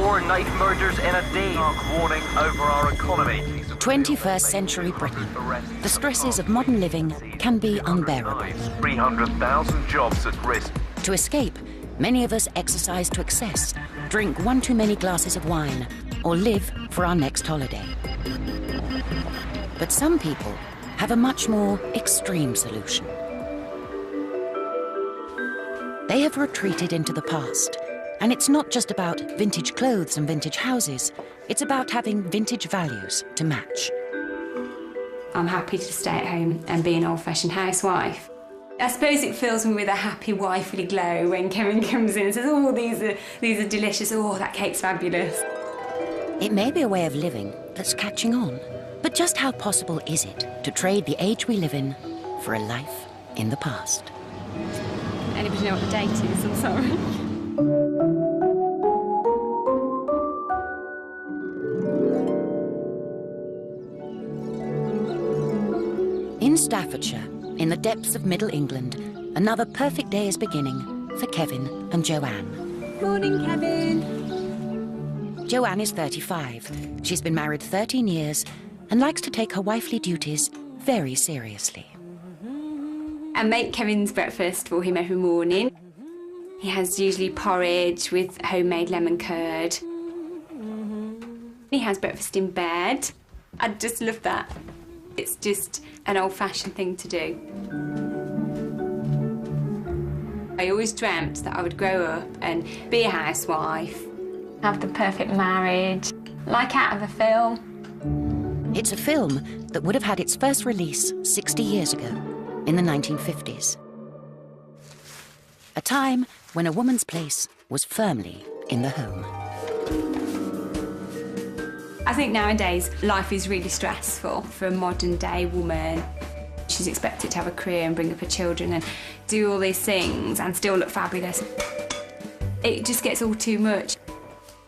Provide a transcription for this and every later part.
4 knife murders in a day. Dark warning over our economy. 21st century Britain. The stresses of modern living can be unbearable. 300,000 jobs at risk. To escape, many of us exercise to excess, drink one too many glasses of wine, or live for our next holiday. But some people have a much more extreme solution. They have retreated into the past, and it's not just about vintage clothes and vintage houses, it's about having vintage values to match. I'm happy to stay at home and be an old-fashioned housewife. I suppose it fills me with a happy wifely glow when Kevin comes in and says, oh, these are delicious, oh, that cake's fabulous. It may be a way of living that's catching on, but just how possible is it to trade the age we live in for a life in the past? Anybody know what the date is? I'm sorry. In Staffordshire, in the depths of Middle England, another perfect day is beginning for Kevin and Joanne. Morning, Kevin. Joanne is 35. She's been married 13 years and likes to take her wifely duties very seriously. I make Kevin's breakfast for him every morning. He has usually porridge with homemade lemon curd. He has breakfast in bed. I just love that. It's just an old-fashioned thing to do. I always dreamt that I would grow up and be a housewife, have the perfect marriage, like out of a film. It's a film that would have had its first release 60 years ago, in the 1950s. A time when a woman's place was firmly in the home. I think nowadays life is really stressful for a modern-day woman. She's expected to have a career and bring up her children and do all these things and still look fabulous. It just gets all too much.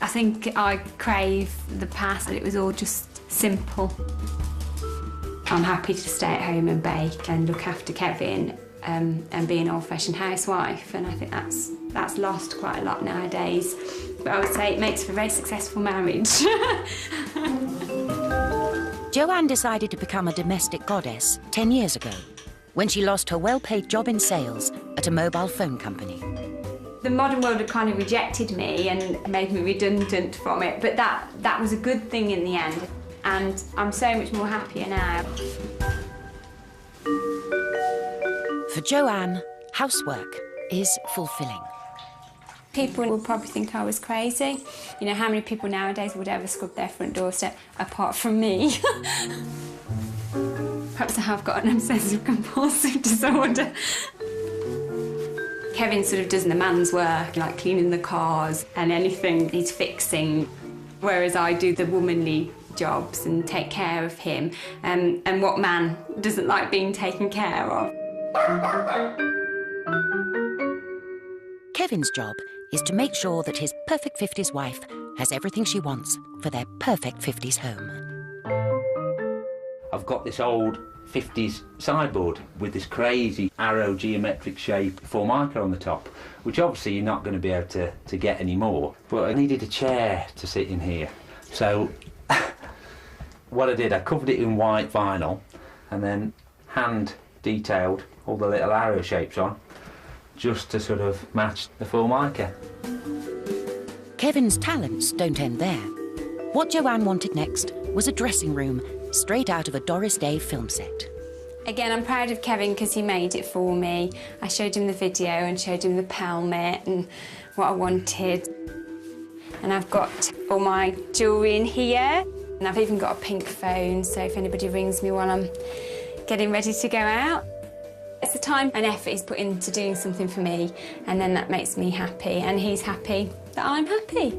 I think I crave the past, and it was all just simple. I'm happy to stay at home and bake and look after Kevin and be an old-fashioned housewife, and I think that's lost quite a lot nowadays. But I would say it makes for a very successful marriage. Joanne decided to become a domestic goddess 10 years ago, when she lost her well-paid job in sales at a mobile phone company. The modern world had kind of rejected me and made me redundant from it, but that was a good thing in the end, and I'm so much more happier now. For Joanne, housework is fulfilling. People will probably think I was crazy. You know, how many people nowadays would ever scrub their front doorstep apart from me? Perhaps I have got an obsessive compulsive disorder. Kevin sort of does the man's work, like cleaning the cars and anything he's fixing, whereas I do the womanly jobs and take care of him. And what man doesn't like being taken care of? Kevin's job is to make sure that his perfect 50s wife has everything she wants for their perfect 50s home. I've got this old 50s sideboard with this crazy arrow geometric shape Formica on the top, which obviously you're not going to be able to get anymore. But I needed a chair to sit in here. So what I did, I covered it in white vinyl and then hand detailed all the little arrow shapes on, just to sort of match the Formica. Kevin's talents don't end there. What Joanne wanted next was a dressing room straight out of a Doris Day film set. Again, I'm proud of Kevin because he made it for me. I showed him the video and showed him the pelmet and what I wanted. And I've got all my jewellery in here. And I've even got a pink phone, so if anybody rings me while I'm getting ready to go out. It's the time and effort he's put into doing something for me, and then that makes me happy, and he's happy that I'm happy.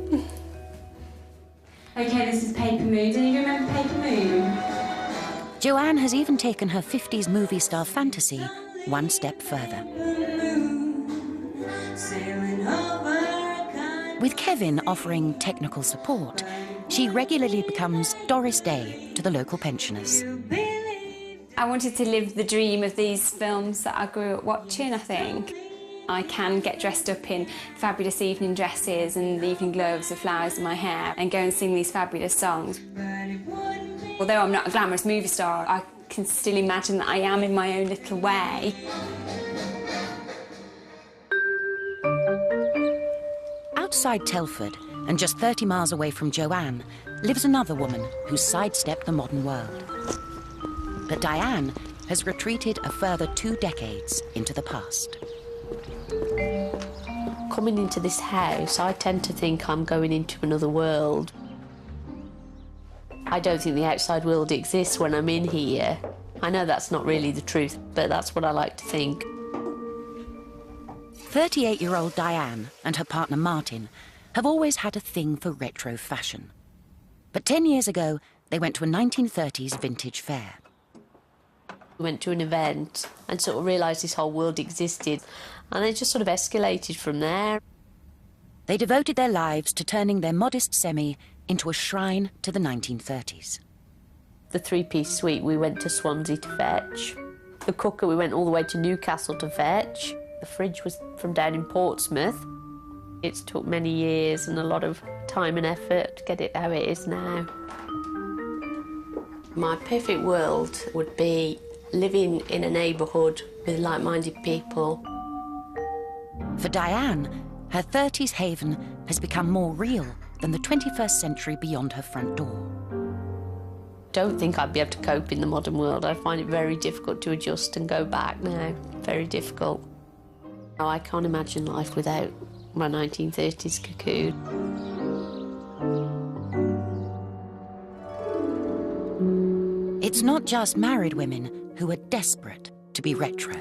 OK, this is Paper Moon. Do you remember Paper Moon? Joanne has even taken her 50s movie-star fantasy one step further. With Kevin offering technical support, she regularly becomes Doris Day to the local pensioners. I wanted to live the dream of these films that I grew up watching, I think. I can get dressed up in fabulous evening dresses and evening gloves with flowers in my hair and go and sing these fabulous songs. Although I'm not a glamorous movie star, I can still imagine that I am in my own little way. Outside Telford, and just 30 miles away from Joanne, lives another woman who's sidestepped the modern world. But Diane has retreated a further 2 decades into the past. Coming into this house, I tend to think I'm going into another world. I don't think the outside world exists when I'm in here. I know that's not really the truth, but that's what I like to think. 38-year-old Diane and her partner Martin have always had a thing for retro fashion. But 10 years ago, they went to a 1930s vintage fair. We went to an event and sort of realised this whole world existed, and it just sort of escalated from there. They devoted their lives to turning their modest semi into a shrine to the 1930s. The 3-piece suite we went to Swansea to fetch. The cooker we went all the way to Newcastle to fetch. The fridge was from down in Portsmouth. It's took many years and a lot of time and effort to get it how it is now. My perfect world would be living in a neighbourhood with like-minded people. For Diane, her 30s haven has become more real than the 21st century beyond her front door. Don't think I'd be able to cope in the modern world. I find it very difficult to adjust and go back now. Very difficult. I can't imagine life without my 1930s cocoon. It's not just married women who are desperate to be retro.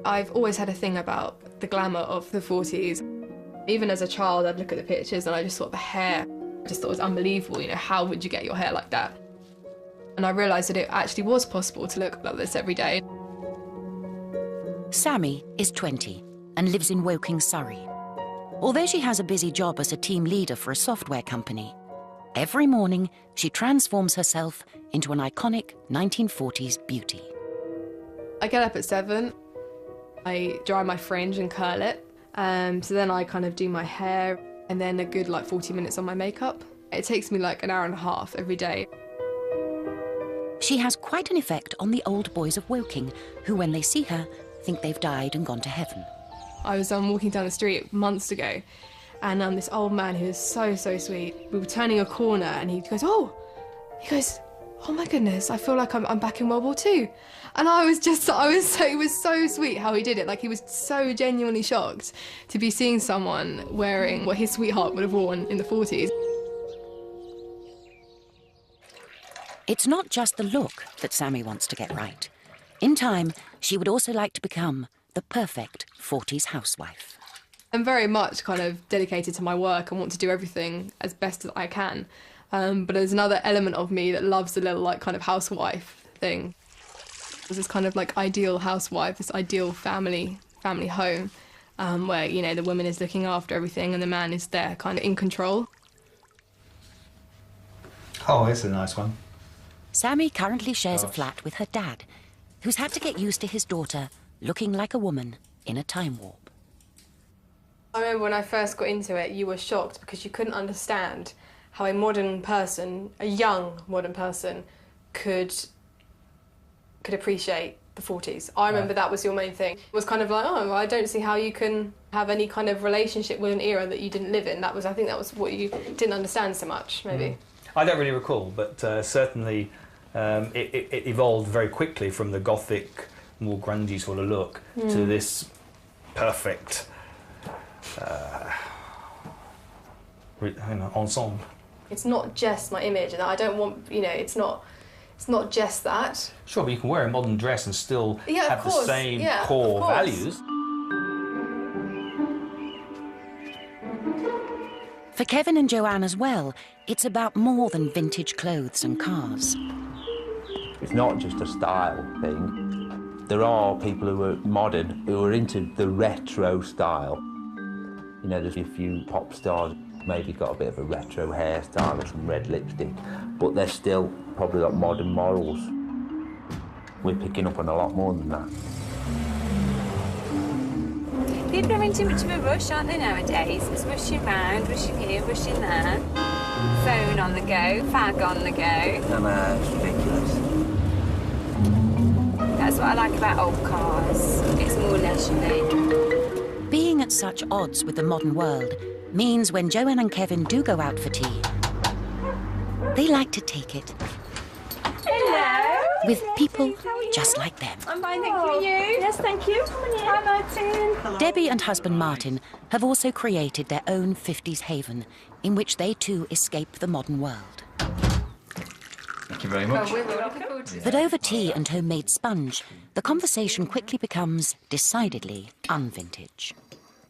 I've always had a thing about the glamour of the 40s. Even as a child, I'd look at the pictures and I just thought the hair, I just thought it was unbelievable. You know, how would you get your hair like that? And I realised that it actually was possible to look like this every day. Sammy is 20 and lives in Woking, Surrey. Although she has a busy job as a team leader for a software company, every morning she transforms herself into an iconic 1940s beauty. I get up at 7, I dry my fringe and curl it, so then I kind of do my hair and then a good 40 minutes on my makeup. It takes me an hour and a half every day. She has quite an effect on the old boys of Woking, who when they see her think they've died and gone to heaven. I was walking down the street months ago and this old man who was so sweet, we were turning a corner and he goes, oh my goodness, I feel like I'm back in World War II. And it was so sweet how he did it. He was so genuinely shocked to be seeing someone wearing what his sweetheart would have worn in the 40s. It's not just the look that Sammy wants to get right. In time, she would also like to become the perfect 40s housewife. I'm very much kind of dedicated to my work and want to do everything as best as I can. But there's another element of me that loves the little kind of housewife thing. There's this kind of ideal housewife, this ideal family home, where, the woman is looking after everything and the man is there kind of in control. Oh, that's a nice one. Sammy currently shares a flat with her dad, who's had to get used to his daughter looking like a woman in a time warp. I remember when I first got into it, you were shocked because you couldn't understand how a modern person, a young modern person, could appreciate the 40s. I remember that was your main thing. It was kind of I don't see how you can have any kind of relationship with an era that you didn't live in. I think that was what you didn't understand so much, maybe. I don't really recall, but certainly it evolved very quickly from the Gothic, more grungy sort of look to this perfect ensemble. It's not just my image, and I don't want, it's not just that. Sure, but you can wear a modern dress and still have the same core values. For Kevin and Joanne as well, it's about more than vintage clothes and cars. It's not just a style thing. There are people who are modern, who are into the retro style. There's a few pop stars maybe got a bit of a retro hairstyle or some red lipstick, but they're still probably got modern morals. We're picking up on a lot more than that. People are in too much of a rush, aren't they, nowadays? It's rushing round, rushing here, rushing there. Phone on the go, fag on the go. No, it's ridiculous. That's what I like about old cars. It's more leisurely. Being at such odds with the modern world means when Joanne and Kevin do go out for tea, they like to take it Hello. with people just like them. I'm fine, thank you. You? Yes, thank you. Hi, Martin. Debbie and husband Martin have also created their own 50s haven in which they too escape the modern world. Thank you very much. We're looking forward to But over tea and homemade sponge, the conversation quickly becomes decidedly unvintage.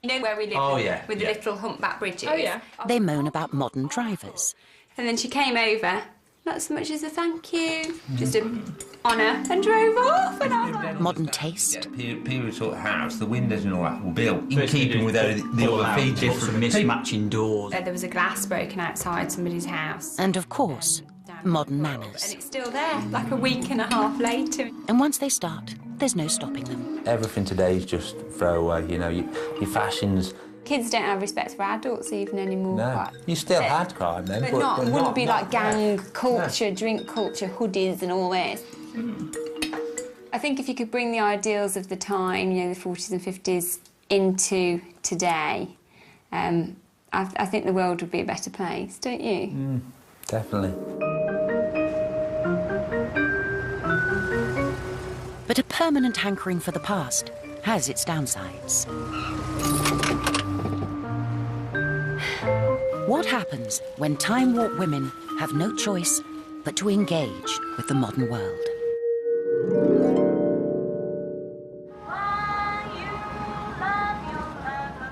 You know where we live Oh, with, yeah, with yeah. the little humpback bridges? Oh, yeah. They moan about modern drivers. And then she came over, not so much as a thank you, just an honour, and drove off. And I was like, Modern taste. Period sort of house, the windows and all that were built in Basically keeping with the other features. different mismatching doors. there was a glass broken outside somebody's house. And of course, modern And manners. it's still there, like a week and a half later. And once they start, there's no stopping them. Everything today is just throwaway, you know, your fashions. Kids don't have respect for adults even anymore. No, you still had crime then, But not, it wouldn't not- be like gang no. culture, drink culture, hoodies and all this. I think if you could bring the ideals of the time, you know, the 40s and 50s, into today, I think the world would be a better place, don't you? Definitely. But a permanent hankering for the past has its downsides. What happens when time warp women have no choice but to engage with the modern world?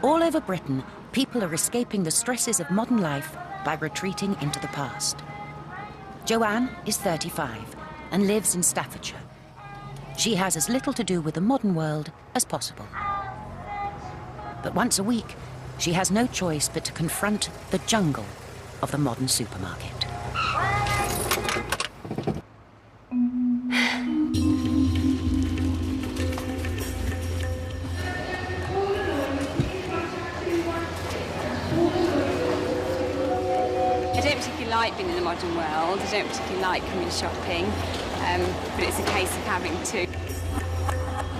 All over Britain, people are escaping the stresses of modern life by retreating into the past. Joanne is 35 and lives in Staffordshire. She has as little to do with the modern world as possible. But once a week, she has no choice but to confront the jungle of the modern supermarket. I don't particularly like being in the modern world. I don't particularly like coming shopping, but it's a case of having to.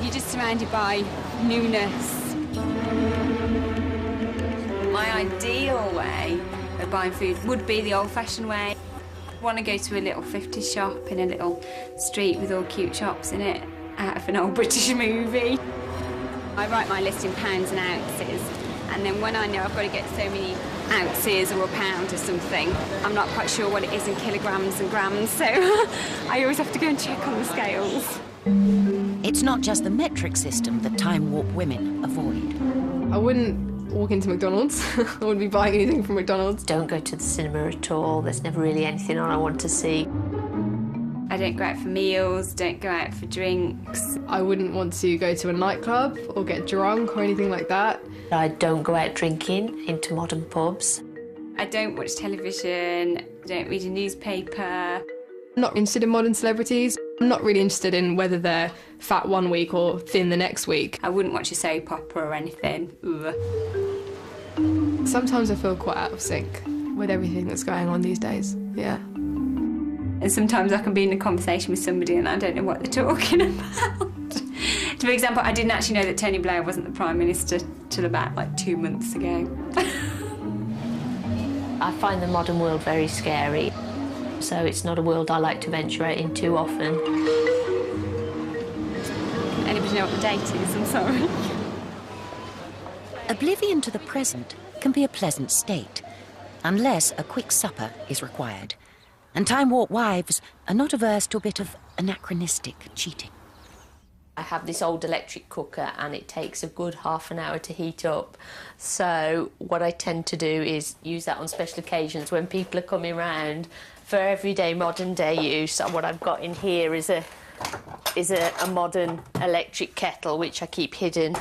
You're just surrounded by newness. My ideal way of buying food would be the old-fashioned way. I want to go to a little 50s shop in a little street with all cute shops in it, out of an old British movie. I write my list in pounds and ounces, and then when I know I've got to get so many ounces or a pound or something, I'm not quite sure what it is in kilograms and grams, so I always have to go and check on the scales. It's not just the metric system that time warp women avoid. I wouldn't walk into McDonald's. I wouldn't be buying anything from McDonald's. Don't go to the cinema at all. There's never really anything on I want to see. I don't go out for meals, don't go out for drinks. I wouldn't want to go to a nightclub or get drunk or anything like that. I don't go out drinking into modern pubs. I don't watch television, don't read a newspaper. I'm not interested in modern celebrities. I'm not really interested in whether they're fat one week or thin the next week. I wouldn't watch a soap opera or anything. Ugh. Sometimes I feel quite out of sync with everything that's going on these days. Yeah. And sometimes I can be in a conversation with somebody and I don't know what they're talking about. For example, I didn't actually know that Tony Blair wasn't the Prime Minister till about like 2 months ago. I find the modern world very scary, so it's not a world I like to venture out into often. Anybody know what the date is? I'm sorry. Oblivion to the present can be a pleasant state, unless a quick supper is required. And time warp wives are not averse to a bit of anachronistic cheating. I have this old electric cooker and it takes a good half an hour to heat up. So what I tend to do is use that on special occasions when people are coming round. For everyday modern day use, what I've got in here is a modern electric kettle which I keep hidden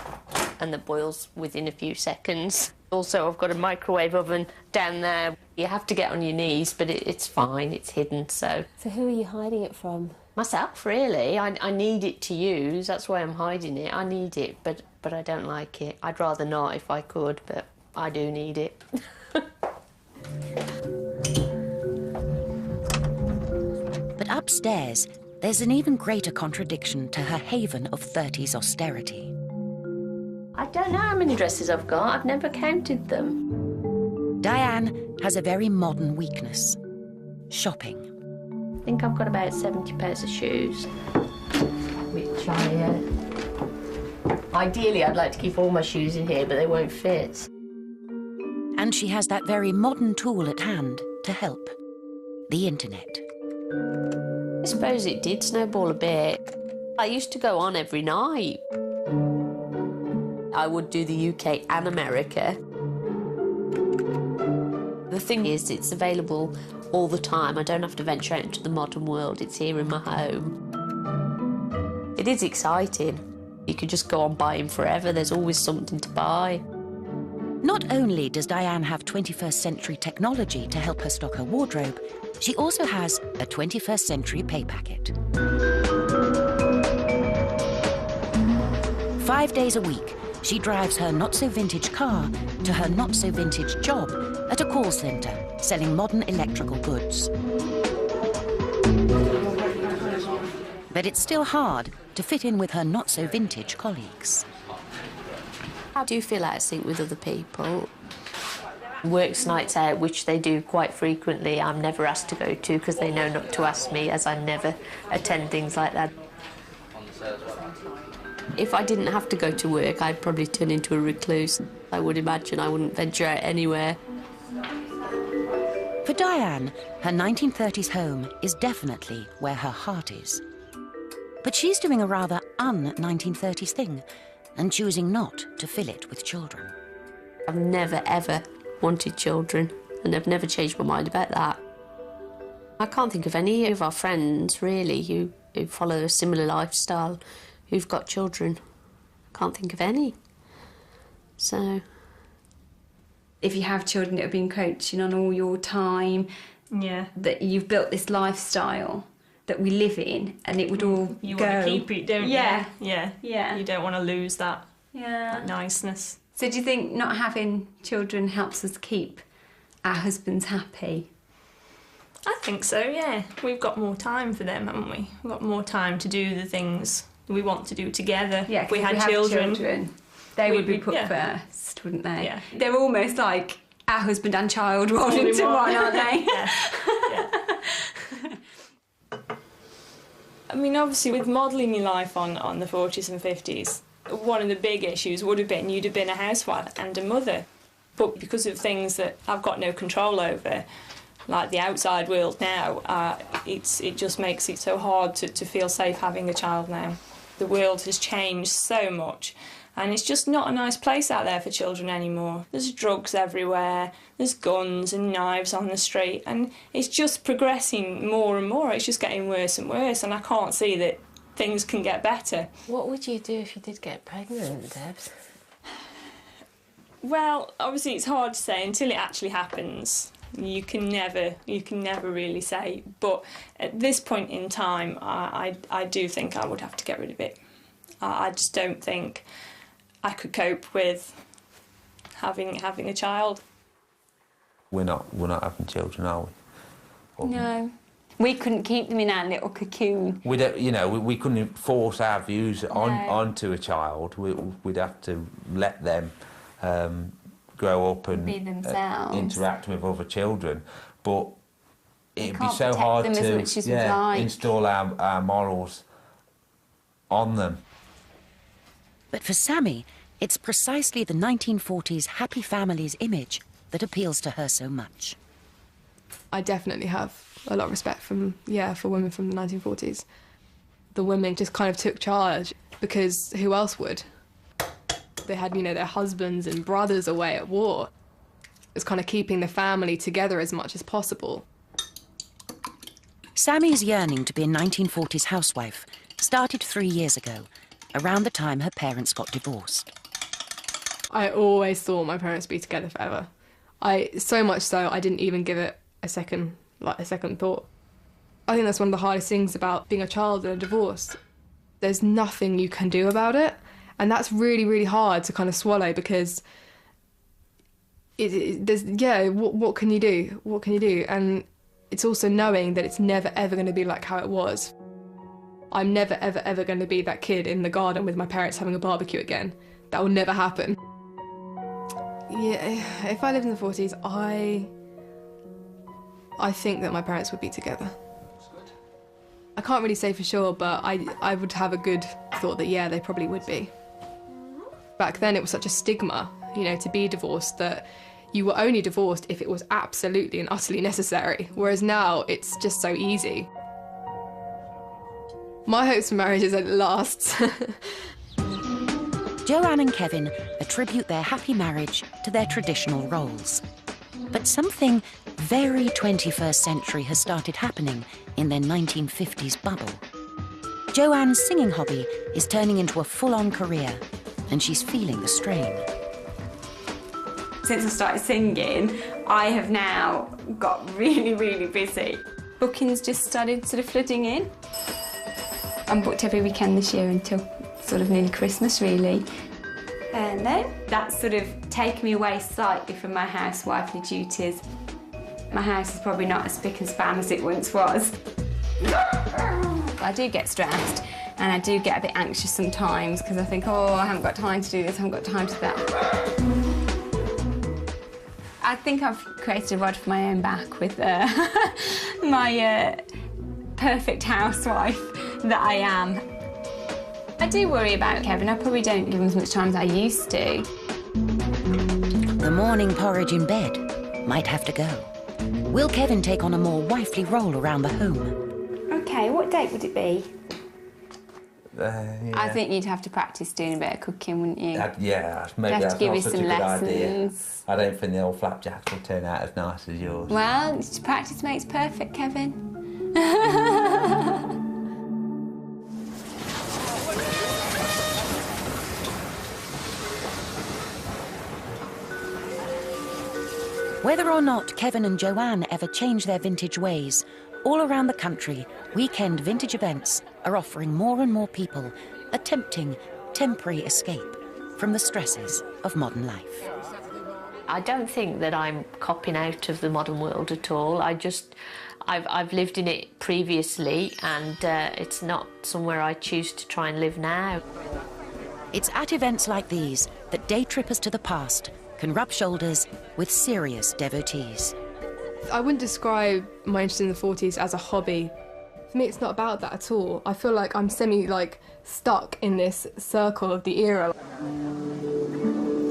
and that boils within a few seconds. Also, I've got a microwave oven down there. You have to get on your knees, but it's fine, it's hidden, so... So who are you hiding it from? Myself, really. I need it to use. That's why I'm hiding it. I need it, but I don't like it. I'd rather not if I could, but I do need it. But upstairs, there's an even greater contradiction to her haven of 30s austerity. I don't know how many dresses I've got. I've never counted them. Diane has a very modern weakness: shopping. I think I've got about 70 pairs of shoes, which ideally I'd like to keep all my shoes in here, but they won't fit. And she has that very modern tool at hand to help: the internet. I suppose it did snowball a bit. I used to go on every night. I would do the UK and America. The thing is, it's available all the time. I don't have to venture out into the modern world. It's here in my home. It is exciting. You could just go on buying forever. There's always something to buy. Not only does Diane have 21st century technology to help her stock her wardrobe, she also has a 21st century pay packet. 5 days a week, she drives her not-so-vintage car to her not-so-vintage job at a call centre selling modern electrical goods. But it's still hard to fit in with her not-so-vintage colleagues. I do feel out of sync with other people. Works nights out, which they do quite frequently, I'm never asked to go to because they know not to ask me, as I never attend things like that. If I didn't have to go to work, I'd probably turn into a recluse. I would imagine I wouldn't venture out anywhere. For Diane, her 1930s home is definitely where her heart is. But she's doing a rather un-1930s thing and choosing not to fill it with children. I've never, ever wanted children, and I've never changed my mind about that. I can't think of any of our friends, really, who follow a similar lifestyle, who've got children. Can't think of any. So... If you have children that have been coaching on all your time, that you've built this lifestyle that we live in, and it would all you go. want to keep it, don't you? Yeah. Yeah. You don't want to lose that, Yeah. that niceness. So do you think not having children helps us keep our husbands happy? I think so, yeah. We've got more time for them, haven't we? We've got more time to do the things we want to do together. Yeah, if we had have children, they would be we'd- put yeah. first, wouldn't they? Yeah. They're almost like our husband and child rolled All in into one. one, aren't they? I mean, obviously, with modelling your life on the 40s and 50s, one of the big issues would have been you'd have been a housewife and a mother. But because of things that I've got no control over, like the outside world now, it just makes it so hard to feel safe having a child now. The world has changed so much, and it's just not a nice place out there for children anymore. There's drugs everywhere, there's guns and knives on the street, and it's just progressing more and more. It's just getting worse and worse, and I can't see that things can get better. What would you do if you did get pregnant, Debs? Well, obviously it's hard to say until it actually happens. You can never really say. But at this point in time, I do think I would have to get rid of it. I just don't think I could cope with having a child. We're not having children, are we? No. We couldn't keep them in our little cocoon. We don't, we couldn't force our views onto a child. We'd have to let them grow up and Be themselves. interact with other children. But it'd be can't so protect hard them as to much as we'd like. install our morals on them. But for Sammy, it's precisely the 1940s happy families image that appeals to her so much. I definitely have a lot of respect for women from the 1940s. The women just kind of took charge because who else would? They had, their husbands and brothers away at war. It's kind of keeping the family together as much as possible. Sammy's yearning to be a 1940s housewife started 3 years ago, around the time her parents got divorced. I always thought my parents would be together forever. So much so I didn't even give it a second thought. I think that's one of the hardest things about being a child in a divorce. There's nothing you can do about it. And that's really, really hard to kind of swallow because what can you do? What can you do? And it's also knowing that it's never, ever going to be like how it was. I'm never, ever, ever going to be that kid in the garden with my parents having a barbecue again. That will never happen. Yeah, if I lived in the 40s, I think that my parents would be together. I can't really say for sure, but I would have a good thought that, yeah, they probably would be. Back then it was such a stigma, you know, to be divorced, that you were only divorced if it was absolutely and utterly necessary, whereas now it's just so easy. My hopes for marriage is that it lasts. Joanne and Kevin attribute their happy marriage to their traditional roles. But something very 21st century has started happening in their 1950s bubble. Joanne's singing hobby is turning into a full-on career, and she's feeling the strain. Since I started singing, I have now got really, really busy. Bookings just started sort of flooding in. I'm booked every weekend this year until sort of nearly Christmas, really. And then that's sort of taken me away slightly from my housewifely duties. My house is probably not as spick and span as it once was. I do get stressed and I do get a bit anxious sometimes because I think, oh, I haven't got time to do this, I haven't got time to do that. I think I've created a rod for my own back with my perfect housewife that I am. I do worry about Kevin. I probably don't give him as much time as I used to. The morning porridge in bed might have to go. Will Kevin take on a more wifely role around the home? OK, what date would it be? Yeah. I think you'd have to practice doing a bit of cooking, wouldn't you? Yeah, maybe have that's to give not you such some a good lessons. idea. I don't think the old flapjacks will turn out as nice as yours. Well, practice makes perfect, Kevin. Whether or not Kevin and Joanne ever change their vintage ways, all around the country, weekend vintage events are offering more and more people a tempting, temporary escape from the stresses of modern life. I don't think that I'm copping out of the modern world at all. I've lived in it previously, and it's not somewhere I choose to try and live now. It's at events like these that day trippers to the past can rub shoulders with serious devotees. I wouldn't describe my interest in the 40s as a hobby. For me, it's not about that at all. I feel like I'm stuck in this circle of the era.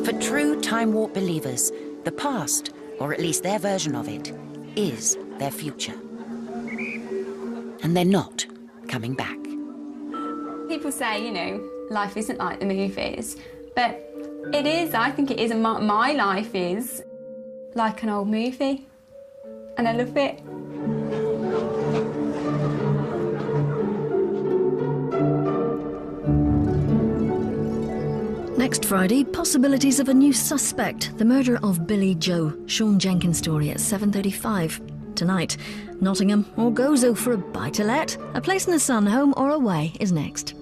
For true time warp believers, the past, or at least their version of it, is their future. And they're not coming back. People say, you know, life isn't like the movies, but it is. I think it is, and my life is like an old movie, and I love it. Next Friday, possibilities of a new suspect, the murder of Billy Joe, Sean Jenkins' story at 7:35. Tonight, Nottingham or Gozo for a buy-to-let, A Place in the Sun, home or away, is next.